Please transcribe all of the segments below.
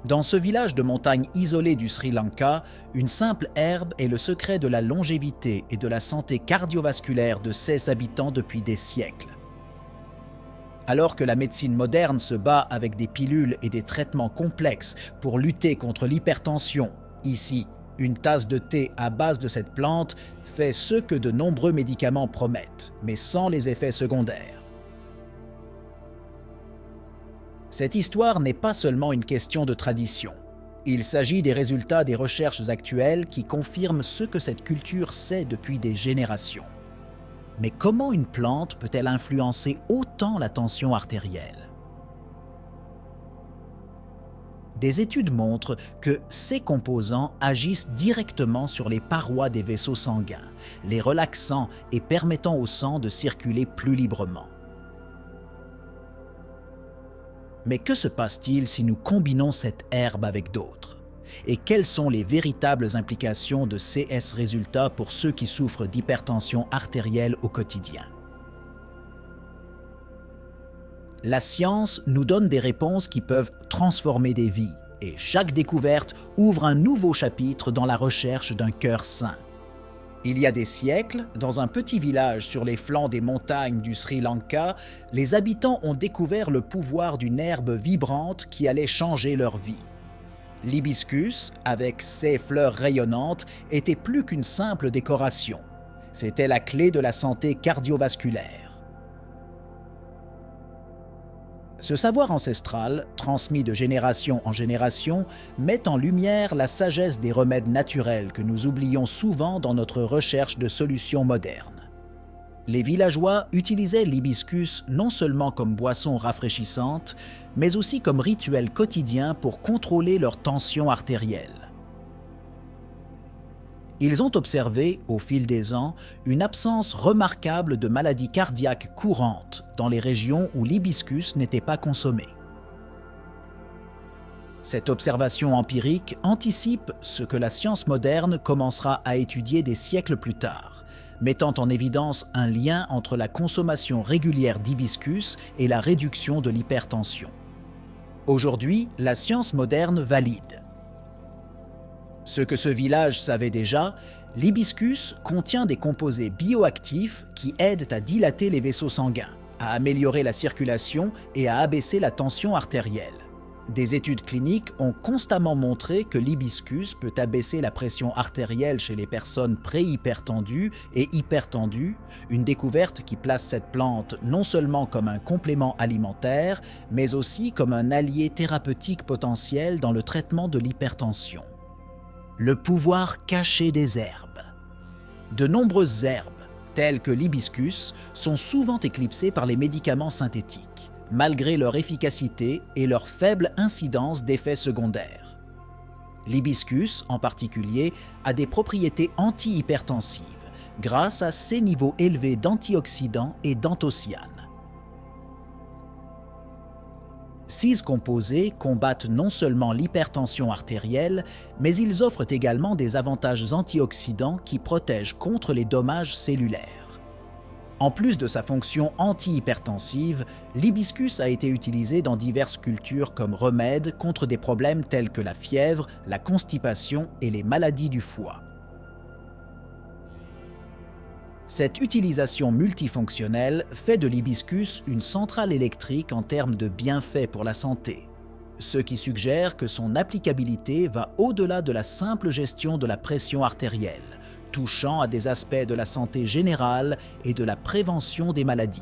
Dans ce village de montagne isolé du Sri Lanka, une simple herbe est le secret de la longévité et de la santé cardiovasculaire de ses habitants depuis des siècles. Alors que la médecine moderne se bat avec des pilules et des traitements complexes pour lutter contre l'hypertension, ici, une tasse de thé à base de cette plante fait ce que de nombreux médicaments promettent, mais sans les effets secondaires. Cette histoire n'est pas seulement une question de tradition. Il s'agit des résultats des recherches actuelles qui confirment ce que cette culture sait depuis des générations. Mais comment une plante peut-elle influencer autant la tension artérielle? Des études montrent que ces composants agissent directement sur les parois des vaisseaux sanguins, les relaxant et permettant au sang de circuler plus librement. Mais que se passe-t-il si nous combinons cette herbe avec d'autres? Et quelles sont les véritables implications de ces résultats pour ceux qui souffrent d'hypertension artérielle au quotidien? La science nous donne des réponses qui peuvent transformer des vies, et chaque découverte ouvre un nouveau chapitre dans la recherche d'un cœur sain. Il y a des siècles, dans un petit village sur les flancs des montagnes du Sri Lanka, les habitants ont découvert le pouvoir d'une herbe vibrante qui allait changer leur vie. L'hibiscus, avec ses fleurs rayonnantes, était plus qu'une simple décoration. C'était la clé de la santé cardiovasculaire. Ce savoir ancestral, transmis de génération en génération, met en lumière la sagesse des remèdes naturels que nous oublions souvent dans notre recherche de solutions modernes. Les villageois utilisaient l'hibiscus non seulement comme boisson rafraîchissante, mais aussi comme rituel quotidien pour contrôler leur tension artérielle. Ils ont observé, au fil des ans, une absence remarquable de maladies cardiaques courantes dans les régions où l'hibiscus n'était pas consommé. Cette observation empirique anticipe ce que la science moderne commencera à étudier des siècles plus tard, mettant en évidence un lien entre la consommation régulière d'hibiscus et la réduction de l'hypertension. Aujourd'hui, la science moderne valide. Ce que ce village savait déjà, l'hibiscus contient des composés bioactifs qui aident à dilater les vaisseaux sanguins, à améliorer la circulation et à abaisser la tension artérielle. Des études cliniques ont constamment montré que l'hibiscus peut abaisser la pression artérielle chez les personnes préhypertendues et hypertendues, une découverte qui place cette plante non seulement comme un complément alimentaire, mais aussi comme un allié thérapeutique potentiel dans le traitement de l'hypertension. Le pouvoir caché des herbes. De nombreuses herbes, telles que l'hibiscus, sont souvent éclipsées par les médicaments synthétiques, malgré leur efficacité et leur faible incidence d'effets secondaires. L'hibiscus, en particulier, a des propriétés antihypertensives grâce à ses niveaux élevés d'antioxydants et d'anthocyanes. Ces composés combattent non seulement l'hypertension artérielle, mais ils offrent également des avantages antioxydants qui protègent contre les dommages cellulaires. En plus de sa fonction antihypertensive, l'hibiscus a été utilisé dans diverses cultures comme remède contre des problèmes tels que la fièvre, la constipation et les maladies du foie. Cette utilisation multifonctionnelle fait de l'hibiscus une centrale électrique en termes de bienfaits pour la santé, ce qui suggère que son applicabilité va au-delà de la simple gestion de la pression artérielle, touchant à des aspects de la santé générale et de la prévention des maladies.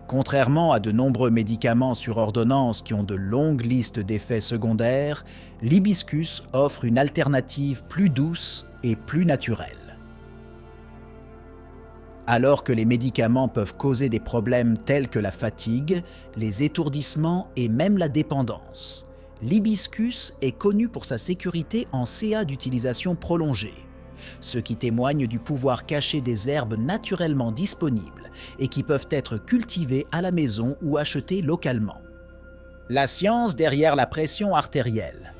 Contrairement à de nombreux médicaments sur ordonnance qui ont de longues listes d'effets secondaires, l'hibiscus offre une alternative plus douce et plus naturelle. Alors que les médicaments peuvent causer des problèmes tels que la fatigue, les étourdissements et même la dépendance, l'hibiscus est connu pour sa sécurité en CA d'utilisation prolongée, ce qui témoigne du pouvoir caché des herbes naturellement disponibles et qui peuvent être cultivées à la maison ou achetées localement. La science derrière la pression artérielle.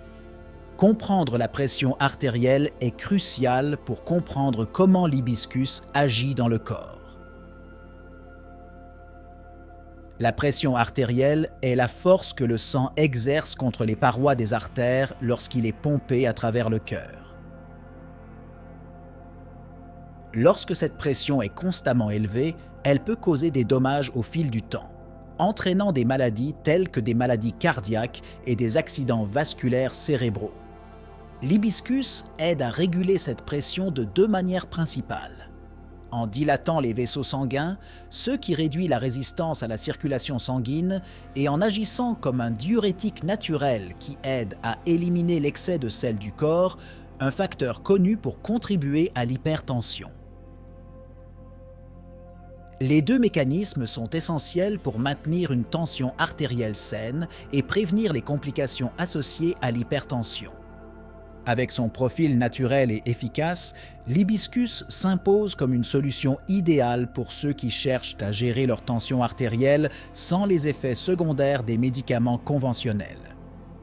Comprendre la pression artérielle est crucial pour comprendre comment l'hibiscus agit dans le corps. La pression artérielle est la force que le sang exerce contre les parois des artères lorsqu'il est pompé à travers le cœur. Lorsque cette pression est constamment élevée, elle peut causer des dommages au fil du temps, entraînant des maladies telles que des maladies cardiaques et des accidents vasculaires cérébraux. L'hibiscus aide à réguler cette pression de deux manières principales. En dilatant les vaisseaux sanguins, ce qui réduit la résistance à la circulation sanguine, et en agissant comme un diurétique naturel qui aide à éliminer l'excès de sel du corps, un facteur connu pour contribuer à l'hypertension. Les deux mécanismes sont essentiels pour maintenir une tension artérielle saine et prévenir les complications associées à l'hypertension. Avec son profil naturel et efficace, l'hibiscus s'impose comme une solution idéale pour ceux qui cherchent à gérer leur tension artérielle sans les effets secondaires des médicaments conventionnels.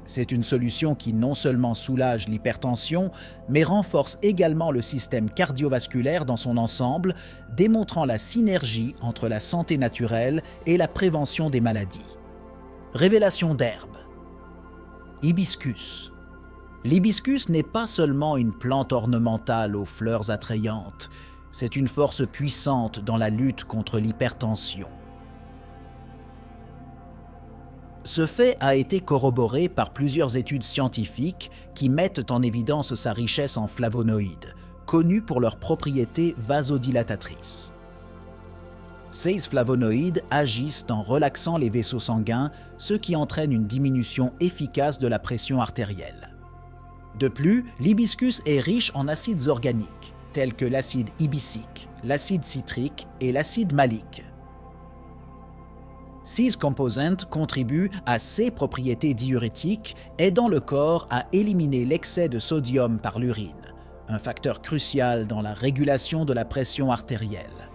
C'est une solution qui non seulement soulage l'hypertension, mais renforce également le système cardiovasculaire dans son ensemble, démontrant la synergie entre la santé naturelle et la prévention des maladies. Révélation d'herbe. Hibiscus. L'hibiscus n'est pas seulement une plante ornementale aux fleurs attrayantes, c'est une force puissante dans la lutte contre l'hypertension. Ce fait a été corroboré par plusieurs études scientifiques qui mettent en évidence sa richesse en flavonoïdes, connus pour leurs propriétés vasodilatatrices. Ces flavonoïdes agissent en relaxant les vaisseaux sanguins, ce qui entraîne une diminution efficace de la pression artérielle. De plus, l'hibiscus est riche en acides organiques, tels que l'acide ibicique, l'acide citrique et l'acide malique. Ces composants contribuent à ces propriétés diurétiques, aidant le corps à éliminer l'excès de sodium par l'urine, un facteur crucial dans la régulation de la pression artérielle.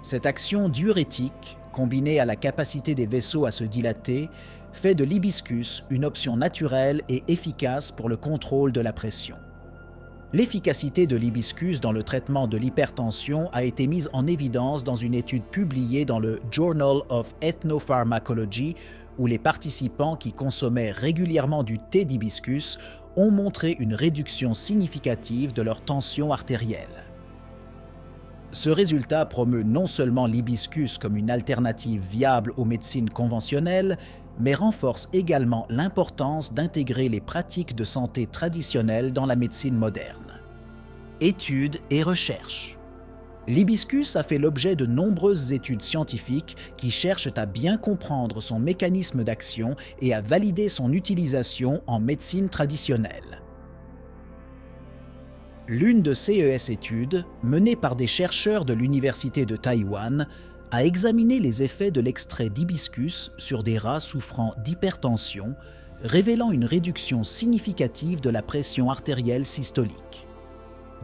Cette action diurétique, combinée à la capacité des vaisseaux à se dilater, fait de l'hibiscus une option naturelle et efficace pour le contrôle de la pression. L'efficacité de l'hibiscus dans le traitement de l'hypertension a été mise en évidence dans une étude publiée dans le Journal of Ethnopharmacology, où les participants qui consommaient régulièrement du thé d'hibiscus ont montré une réduction significative de leur tension artérielle. Ce résultat promeut non seulement l'hibiscus comme une alternative viable aux médecines conventionnelles, mais renforce également l'importance d'intégrer les pratiques de santé traditionnelles dans la médecine moderne. Études et recherches. L'hibiscus a fait l'objet de nombreuses études scientifiques qui cherchent à bien comprendre son mécanisme d'action et à valider son utilisation en médecine traditionnelle. L'une de ces études, menée par des chercheurs de l'Université de Taïwan, a examiné les effets de l'extrait d'hibiscus sur des rats souffrant d'hypertension, révélant une réduction significative de la pression artérielle systolique.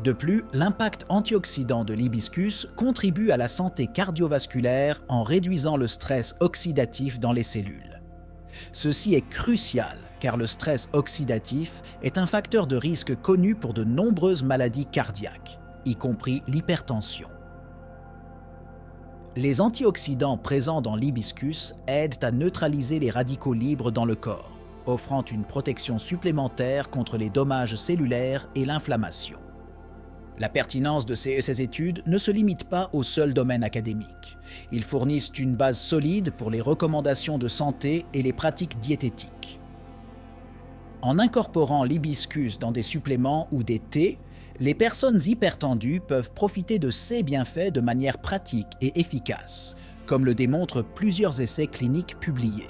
De plus, l'impact antioxydant de l'hibiscus contribue à la santé cardiovasculaire en réduisant le stress oxydatif dans les cellules. Ceci est crucial car le stress oxydatif est un facteur de risque connu pour de nombreuses maladies cardiaques, y compris l'hypertension. Les antioxydants présents dans l'hibiscus aident à neutraliser les radicaux libres dans le corps, offrant une protection supplémentaire contre les dommages cellulaires et l'inflammation. La pertinence de ces études ne se limite pas au seul domaine académique. Ils fournissent une base solide pour les recommandations de santé et les pratiques diététiques. En incorporant l'hibiscus dans des suppléments ou des thés, les personnes hypertendues peuvent profiter de ces bienfaits de manière pratique et efficace, comme le démontrent plusieurs essais cliniques publiés.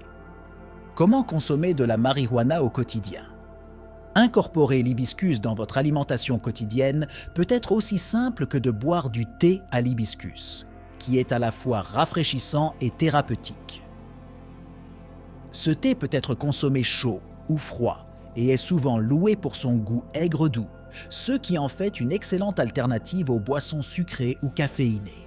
Comment consommer de la marijuana au quotidien? Incorporer l'hibiscus dans votre alimentation quotidienne peut être aussi simple que de boire du thé à l'hibiscus, qui est à la fois rafraîchissant et thérapeutique. Ce thé peut être consommé chaud ou froid et est souvent loué pour son goût aigre-doux, ce qui en fait une excellente alternative aux boissons sucrées ou caféinées.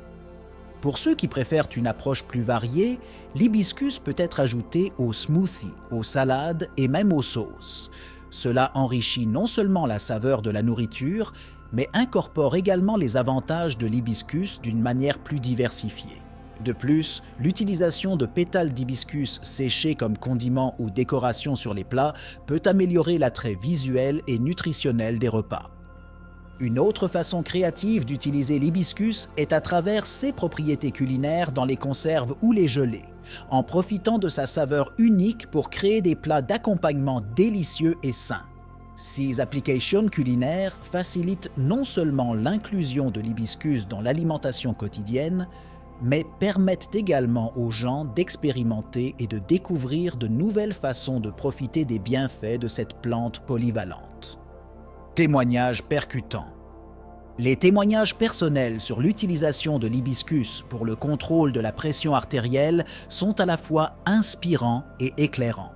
Pour ceux qui préfèrent une approche plus variée, l'hibiscus peut être ajouté aux smoothies, aux salades et même aux sauces. Cela enrichit non seulement la saveur de la nourriture, mais incorpore également les avantages de l'hibiscus d'une manière plus diversifiée, De plus, l'utilisation de pétales d'hibiscus séchés comme condiment ou décoration sur les plats peut améliorer l'attrait visuel et nutritionnel des repas. Une autre façon créative d'utiliser l'hibiscus est à travers ses propriétés culinaires dans les conserves ou les gelées, en profitant de sa saveur unique pour créer des plats d'accompagnement délicieux et sains. Ces applications culinaires facilitent non seulement l'inclusion de l'hibiscus dans l'alimentation quotidienne, mais permettent également aux gens d'expérimenter et de découvrir de nouvelles façons de profiter des bienfaits de cette plante polyvalente. Témoignages percutants. Les témoignages personnels sur l'utilisation de l'hibiscus pour le contrôle de la pression artérielle sont à la fois inspirants et éclairants.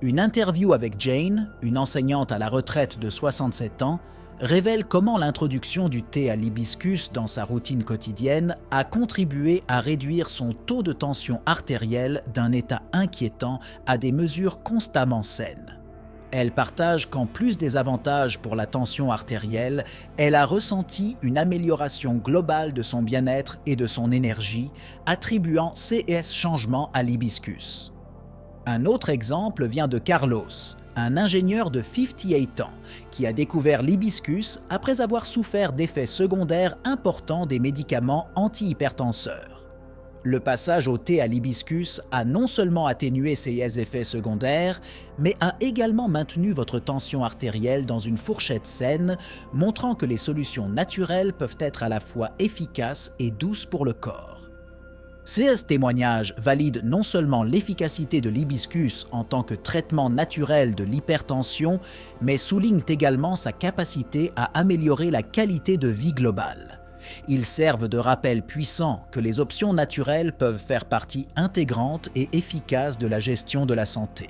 Une interview avec Jane, une enseignante à la retraite de 67 ans, révèle comment l'introduction du thé à l'hibiscus dans sa routine quotidienne a contribué à réduire son taux de tension artérielle d'un état inquiétant à des mesures constamment saines. Elle partage qu'en plus des avantages pour la tension artérielle, elle a ressenti une amélioration globale de son bien-être et de son énergie, attribuant ces changements à l'hibiscus. Un autre exemple vient de Carlos, un ingénieur de 58 ans qui a découvert l'hibiscus après avoir souffert d'effets secondaires importants des médicaments antihypertenseurs. Le passage au thé à l'hibiscus a non seulement atténué ces effets secondaires, mais a également maintenu votre tension artérielle dans une fourchette saine, montrant que les solutions naturelles peuvent être à la fois efficaces et douces pour le corps. Ces témoignages valident non seulement l'efficacité de l'hibiscus en tant que traitement naturel de l'hypertension, mais soulignent également sa capacité à améliorer la qualité de vie globale. Ils servent de rappel puissant que les options naturelles peuvent faire partie intégrante et efficace de la gestion de la santé.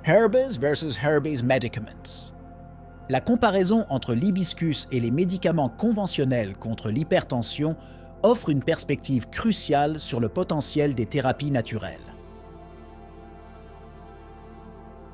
Herbs versus Herbs Medicaments. La comparaison entre l'hibiscus et les médicaments conventionnels contre l'hypertension offre une perspective cruciale sur le potentiel des thérapies naturelles.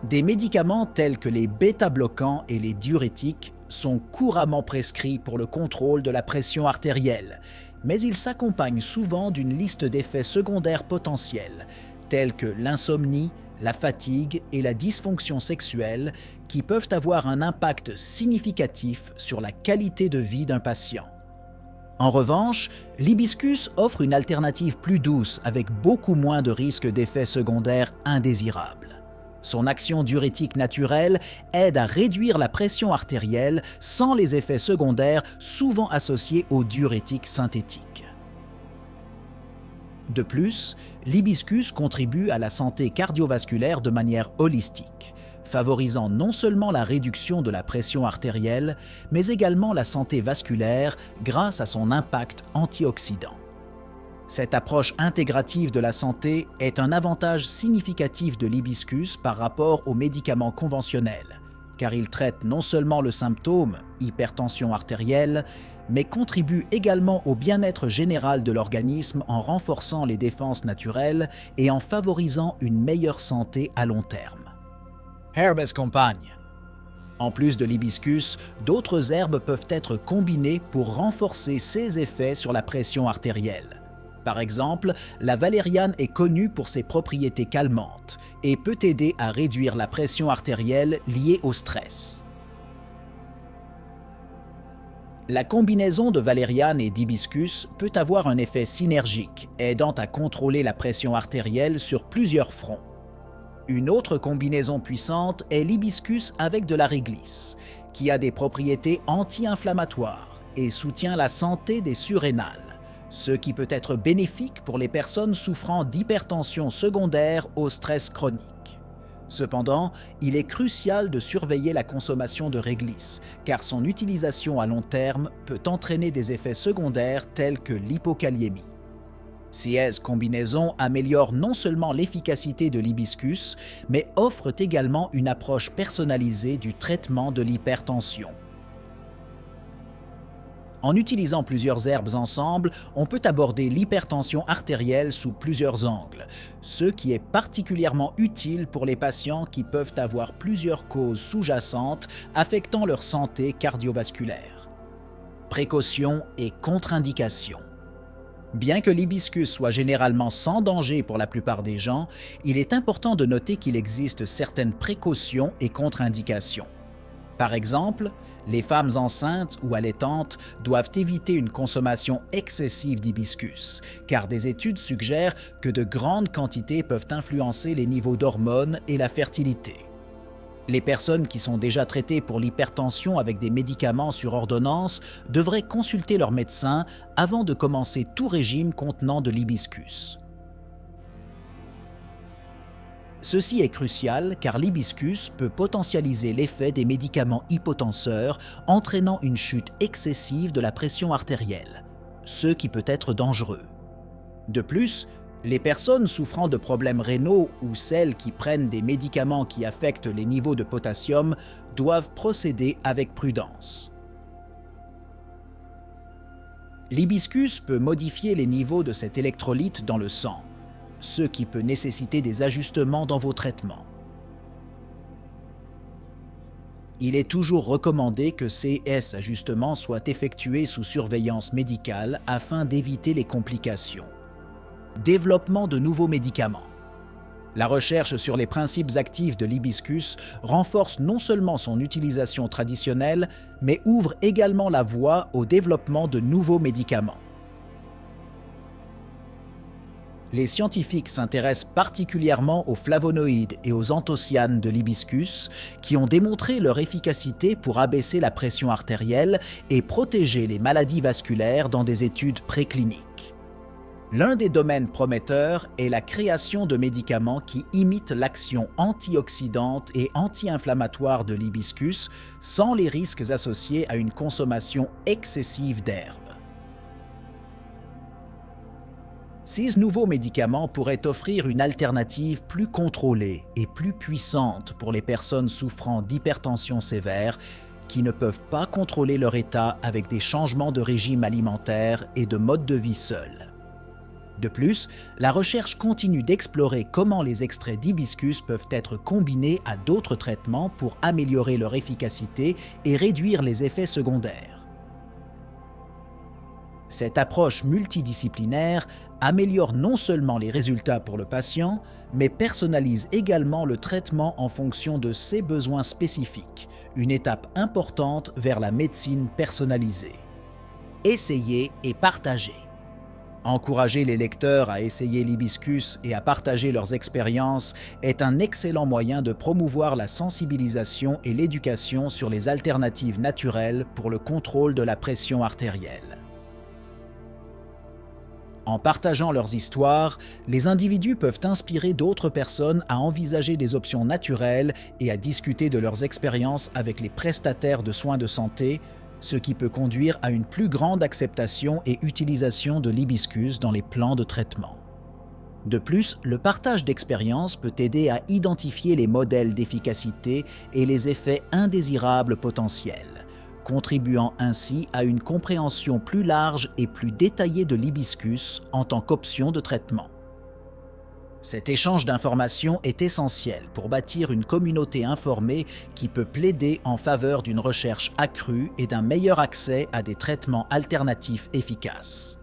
Des médicaments tels que les bêta-bloquants et les diurétiques sont couramment prescrits pour le contrôle de la pression artérielle, mais ils s'accompagnent souvent d'une liste d'effets secondaires potentiels, tels que l'insomnie, la fatigue et la dysfonction sexuelle, qui peuvent avoir un impact significatif sur la qualité de vie d'un patient. En revanche, l'hibiscus offre une alternative plus douce avec beaucoup moins de risques d'effets secondaires indésirables. Son action diurétique naturelle aide à réduire la pression artérielle sans les effets secondaires souvent associés aux diurétiques synthétiques. De plus, l'hibiscus contribue à la santé cardiovasculaire de manière holistique, favorisant non seulement la réduction de la pression artérielle, mais également la santé vasculaire grâce à son impact antioxydant. Cette approche intégrative de la santé est un avantage significatif de l'hibiscus par rapport aux médicaments conventionnels, car il traite non seulement le symptôme, hypertension artérielle, mais contribue également au bien-être général de l'organisme en renforçant les défenses naturelles et en favorisant une meilleure santé à long terme. Herbes Compagne. En plus de l'hibiscus, d'autres herbes peuvent être combinées pour renforcer ses effets sur la pression artérielle. Par exemple, la valériane est connue pour ses propriétés calmantes et peut aider à réduire la pression artérielle liée au stress. La combinaison de valériane et d'hibiscus peut avoir un effet synergique, aidant à contrôler la pression artérielle sur plusieurs fronts. Une autre combinaison puissante est l'hibiscus avec de la réglisse, qui a des propriétés anti-inflammatoires et soutient la santé des surrénales, ce qui peut être bénéfique pour les personnes souffrant d'hypertension secondaire au stress chronique. Cependant, il est crucial de surveiller la consommation de réglisse, car son utilisation à long terme peut entraîner des effets secondaires tels que l'hypokaliémie. Ces combinaisons améliorent non seulement l'efficacité de l'hibiscus, mais offrent également une approche personnalisée du traitement de l'hypertension. En utilisant plusieurs herbes ensemble, on peut aborder l'hypertension artérielle sous plusieurs angles, ce qui est particulièrement utile pour les patients qui peuvent avoir plusieurs causes sous-jacentes affectant leur santé cardiovasculaire. Précautions et contre-indications. Bien que l'hibiscus soit généralement sans danger pour la plupart des gens, il est important de noter qu'il existe certaines précautions et contre-indications. Par exemple, les femmes enceintes ou allaitantes doivent éviter une consommation excessive d'hibiscus, car des études suggèrent que de grandes quantités peuvent influencer les niveaux d'hormones et la fertilité. Les personnes qui sont déjà traitées pour l'hypertension avec des médicaments sur ordonnance devraient consulter leur médecin avant de commencer tout régime contenant de l'hibiscus. Ceci est crucial car l'hibiscus peut potentialiser l'effet des médicaments hypotenseurs, entraînant une chute excessive de la pression artérielle, ce qui peut être dangereux. De plus, les personnes souffrant de problèmes rénaux ou celles qui prennent des médicaments qui affectent les niveaux de potassium doivent procéder avec prudence. L'hibiscus peut modifier les niveaux de cet électrolyte dans le sang, ce qui peut nécessiter des ajustements dans vos traitements. Il est toujours recommandé que ces ajustements soient effectués sous surveillance médicale afin d'éviter les complications. Développement de nouveaux médicaments. La recherche sur les principes actifs de l'hibiscus renforce non seulement son utilisation traditionnelle, mais ouvre également la voie au développement de nouveaux médicaments. Les scientifiques s'intéressent particulièrement aux flavonoïdes et aux anthocyanes de l'hibiscus qui ont démontré leur efficacité pour abaisser la pression artérielle et protéger les maladies vasculaires dans des études précliniques. L'un des domaines prometteurs est la création de médicaments qui imitent l'action antioxydante et anti-inflammatoire de l'hibiscus sans les risques associés à une consommation excessive d'herbes. Ces nouveaux médicaments pourraient offrir une alternative plus contrôlée et plus puissante pour les personnes souffrant d'hypertension sévère qui ne peuvent pas contrôler leur état avec des changements de régime alimentaire et de mode de vie seul. De plus, la recherche continue d'explorer comment les extraits d'hibiscus peuvent être combinés à d'autres traitements pour améliorer leur efficacité et réduire les effets secondaires. Cette approche multidisciplinaire améliore non seulement les résultats pour le patient, mais personnalise également le traitement en fonction de ses besoins spécifiques, une étape importante vers la médecine personnalisée. Essayez et partagez. Encourager les lecteurs à essayer l'hibiscus et à partager leurs expériences est un excellent moyen de promouvoir la sensibilisation et l'éducation sur les alternatives naturelles pour le contrôle de la pression artérielle. En partageant leurs histoires, les individus peuvent inspirer d'autres personnes à envisager des options naturelles et à discuter de leurs expériences avec les prestataires de soins de santé, ce qui peut conduire à une plus grande acceptation et utilisation de l'hibiscus dans les plans de traitement. De plus, le partage d'expériences peut aider à identifier les modèles d'efficacité et les effets indésirables potentiels, contribuant ainsi à une compréhension plus large et plus détaillée de l'hibiscus en tant qu'option de traitement. Cet échange d'informations est essentiel pour bâtir une communauté informée qui peut plaider en faveur d'une recherche accrue et d'un meilleur accès à des traitements alternatifs efficaces.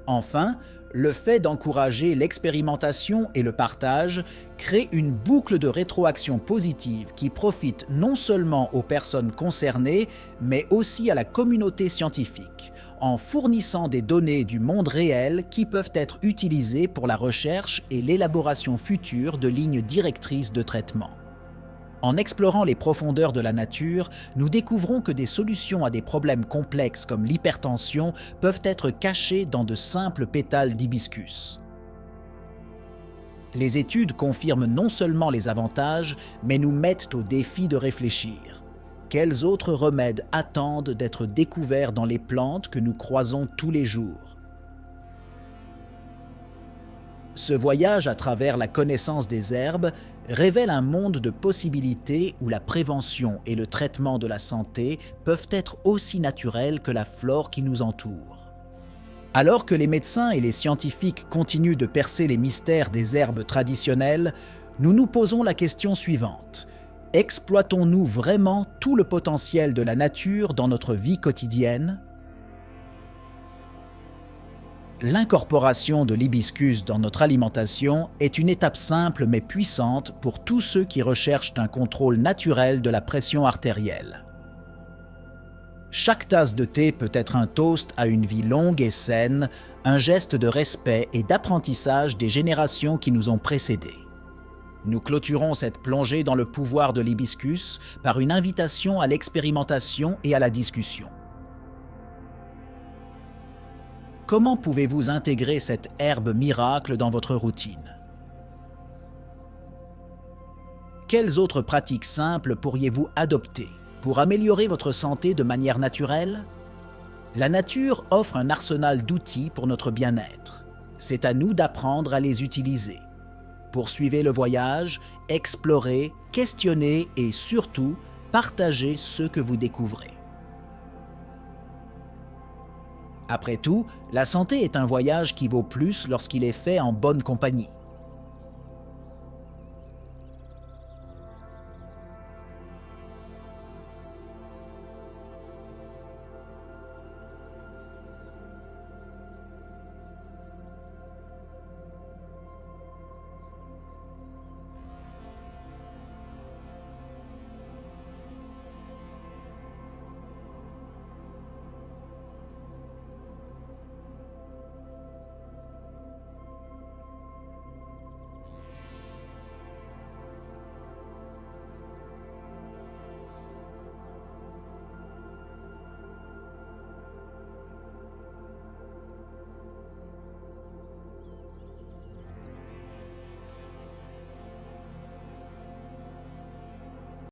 Enfin, le fait d'encourager l'expérimentation et le partage crée une boucle de rétroaction positive qui profite non seulement aux personnes concernées, mais aussi à la communauté scientifique, en fournissant des données du monde réel qui peuvent être utilisées pour la recherche et l'élaboration future de lignes directrices de traitement. En explorant les profondeurs de la nature, nous découvrons que des solutions à des problèmes complexes comme l'hypertension peuvent être cachées dans de simples pétales d'hibiscus. Les études confirment non seulement les avantages, mais nous mettent au défi de réfléchir. Quels autres remèdes attendent d'être découverts dans les plantes que nous croisons tous les jours? Ce voyage à travers la connaissance des herbes révèle un monde de possibilités où la prévention et le traitement de la santé peuvent être aussi naturels que la flore qui nous entoure. Alors que les médecins et les scientifiques continuent de percer les mystères des herbes traditionnelles, nous nous posons la question suivante. Exploitons-nous vraiment tout le potentiel de la nature dans notre vie quotidienne? L'incorporation de l'hibiscus dans notre alimentation est une étape simple mais puissante pour tous ceux qui recherchent un contrôle naturel de la pression artérielle. Chaque tasse de thé peut être un toast à une vie longue et saine, un geste de respect et d'apprentissage des générations qui nous ont précédés. Nous clôturons cette plongée dans le pouvoir de l'hibiscus par une invitation à l'expérimentation et à la discussion. Comment pouvez-vous intégrer cette herbe miracle dans votre routine? Quelles autres pratiques simples pourriez-vous adopter pour améliorer votre santé de manière naturelle? La nature offre un arsenal d'outils pour notre bien-être. C'est à nous d'apprendre à les utiliser. Poursuivez le voyage, explorez, questionnez et surtout, partagez ce que vous découvrez. Après tout, la santé est un voyage qui vaut plus lorsqu'il est fait en bonne compagnie.